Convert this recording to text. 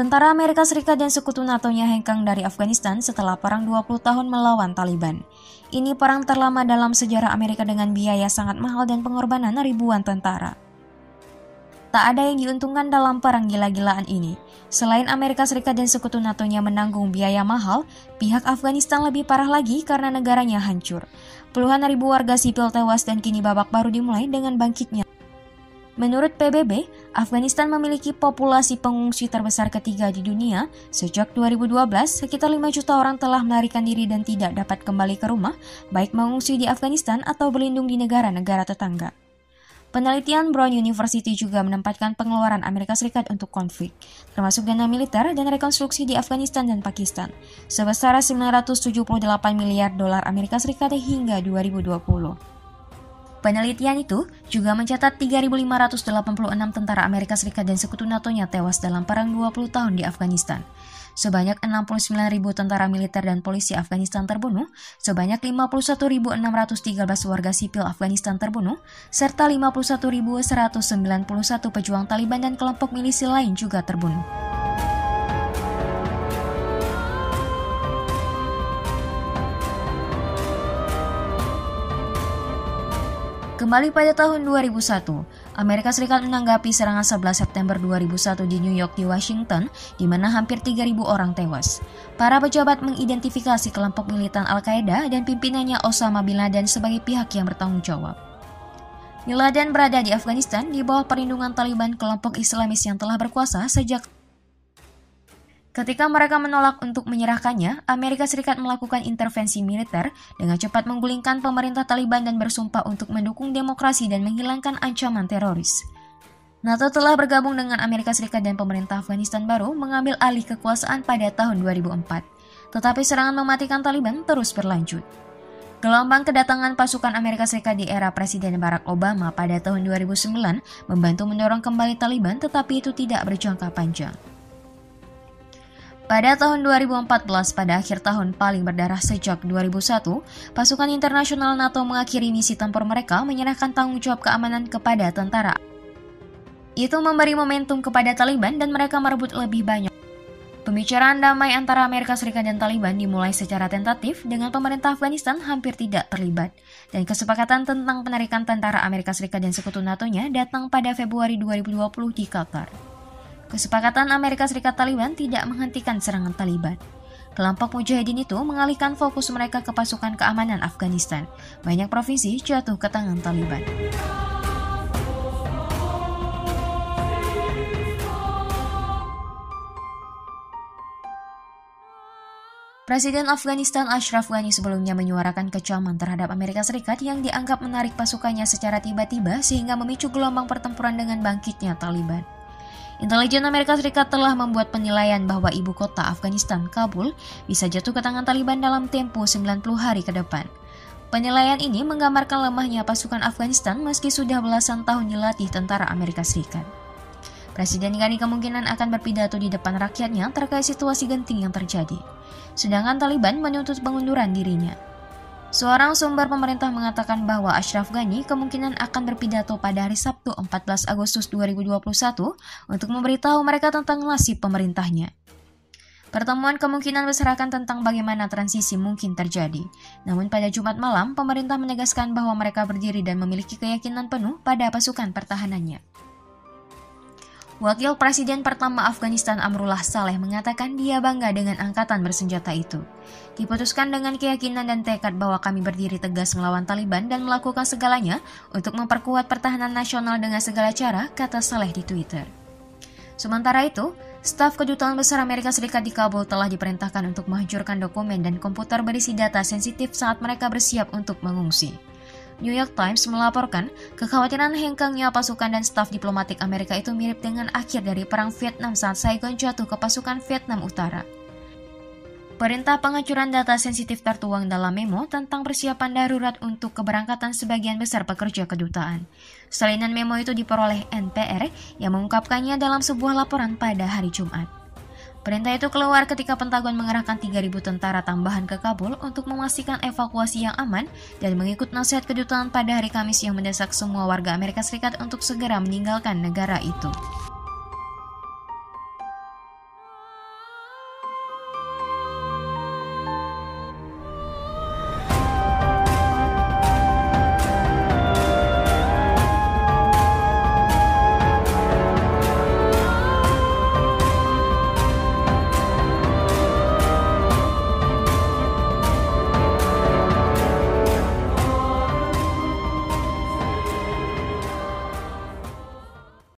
Tentara Amerika Serikat dan sekutu NATO-nya hengkang dari Afghanistan setelah perang 20 tahun melawan Taliban. Ini perang terlama dalam sejarah Amerika dengan biaya sangat mahal dan pengorbanan ribuan tentara. Tak ada yang diuntungkan dalam perang gila-gilaan ini. Selain Amerika Serikat dan sekutu NATO-nya menanggung biaya mahal, pihak Afghanistan lebih parah lagi karena negaranya hancur. Puluhan ribu warga sipil tewas dan kini babak baru dimulai dengan bangkitnya. Menurut PBB, Afghanistan memiliki populasi pengungsi terbesar ketiga di dunia. Sejak 2012, sekitar 5 juta orang telah melarikan diri dan tidak dapat kembali ke rumah, baik mengungsi di Afghanistan atau berlindung di negara-negara tetangga. Penelitian Brown University juga menempatkan pengeluaran Amerika Serikat untuk konflik, termasuk dana militer dan rekonstruksi di Afghanistan dan Pakistan, sebesar 978 miliar dolar Amerika Serikat hingga 2020. Penelitian itu juga mencatat 3.586 tentara Amerika Serikat dan sekutu NATO-nya tewas dalam perang 20 tahun di Afghanistan. Sebanyak 69.000 tentara militer dan polisi Afghanistan terbunuh, sebanyak 51.613 warga sipil Afghanistan terbunuh, serta 51.191 pejuang Taliban dan kelompok milisi lain juga terbunuh. Kembali pada tahun 2001, Amerika Serikat menanggapi serangan 11 September 2001 di New York di Washington, di mana hampir 3.000 orang tewas. Para pejabat mengidentifikasi kelompok militan Al-Qaeda dan pimpinannya Osama bin Laden sebagai pihak yang bertanggung jawab. Bin Laden berada di Afghanistan di bawah perlindungan Taliban, kelompok Islamis yang telah berkuasa sejak. Ketika mereka menolak untuk menyerahkannya, Amerika Serikat melakukan intervensi militer dengan cepat menggulingkan pemerintah Taliban dan bersumpah untuk mendukung demokrasi dan menghilangkan ancaman teroris. NATO telah bergabung dengan Amerika Serikat dan pemerintah Afghanistan baru mengambil alih kekuasaan pada tahun 2004. Tetapi serangan mematikan Taliban terus berlanjut. Gelombang kedatangan pasukan Amerika Serikat di era Presiden Barack Obama pada tahun 2009 membantu mendorong kembali Taliban, tetapi itu tidak berjangka panjang. Pada tahun 2014, pada akhir tahun paling berdarah sejak 2001, pasukan internasional NATO mengakhiri misi tempur mereka menyerahkan tanggung jawab keamanan kepada tentara. Itu memberi momentum kepada Taliban dan mereka merebut lebih banyak. Pembicaraan damai antara Amerika Serikat dan Taliban dimulai secara tentatif dengan pemerintah Afghanistan hampir tidak terlibat. Dan kesepakatan tentang penarikan tentara Amerika Serikat dan sekutu NATO-nya datang pada Februari 2020 di Qatar. Kesepakatan Amerika Serikat Taliban tidak menghentikan serangan Taliban. Kelompok mujahidin itu mengalihkan fokus mereka ke pasukan keamanan Afghanistan. Banyak provinsi jatuh ke tangan Taliban. Presiden Afghanistan Ashraf Ghani sebelumnya menyuarakan kecaman terhadap Amerika Serikat yang dianggap menarik pasukannya secara tiba-tiba sehingga memicu gelombang pertempuran dengan bangkitnya Taliban. Intelijen Amerika Serikat telah membuat penilaian bahwa ibu kota Afghanistan, Kabul, bisa jatuh ke tangan Taliban dalam tempo 90 hari ke depan. Penilaian ini menggambarkan lemahnya pasukan Afghanistan meski sudah belasan tahun dilatih tentara Amerika Serikat. Presiden Ghani kemungkinan akan berpidato di depan rakyatnya terkait situasi genting yang terjadi. Sedangkan Taliban menuntut pengunduran dirinya. Seorang sumber pemerintah mengatakan bahwa Ashraf Ghani kemungkinan akan berpidato pada hari Sabtu 14 Agustus 2021 untuk memberitahu mereka tentang nasib pemerintahnya. Pertemuan kemungkinan besar akan tentang bagaimana transisi mungkin terjadi. Namun pada Jumat malam, pemerintah menegaskan bahwa mereka berdiri dan memiliki keyakinan penuh pada pasukan pertahanannya. Wakil Presiden pertama Afghanistan Amrullah Saleh mengatakan dia bangga dengan angkatan bersenjata itu. Diputuskan dengan keyakinan dan tekad bahwa kami berdiri tegas melawan Taliban dan melakukan segalanya untuk memperkuat pertahanan nasional dengan segala cara, kata Saleh di Twitter. Sementara itu, staf Kedutaan Besar Amerika Serikat di Kabul telah diperintahkan untuk menghancurkan dokumen dan komputer berisi data sensitif saat mereka bersiap untuk mengungsi. New York Times melaporkan kekhawatiran hengkangnya pasukan dan staf diplomatik Amerika itu mirip dengan akhir dari Perang Vietnam saat Saigon jatuh ke pasukan Vietnam Utara. Perintah penghancuran data sensitif tertuang dalam memo tentang persiapan darurat untuk keberangkatan sebagian besar pekerja kedutaan. Salinan memo itu diperoleh NPR yang mengungkapkannya dalam sebuah laporan pada hari Jumat. Perintah itu keluar ketika Pentagon mengerahkan 3.000 tentara tambahan ke Kabul untuk memastikan evakuasi yang aman dan mengikut nasihat kedutaan pada hari Kamis yang mendesak semua warga Amerika Serikat untuk segera meninggalkan negara itu.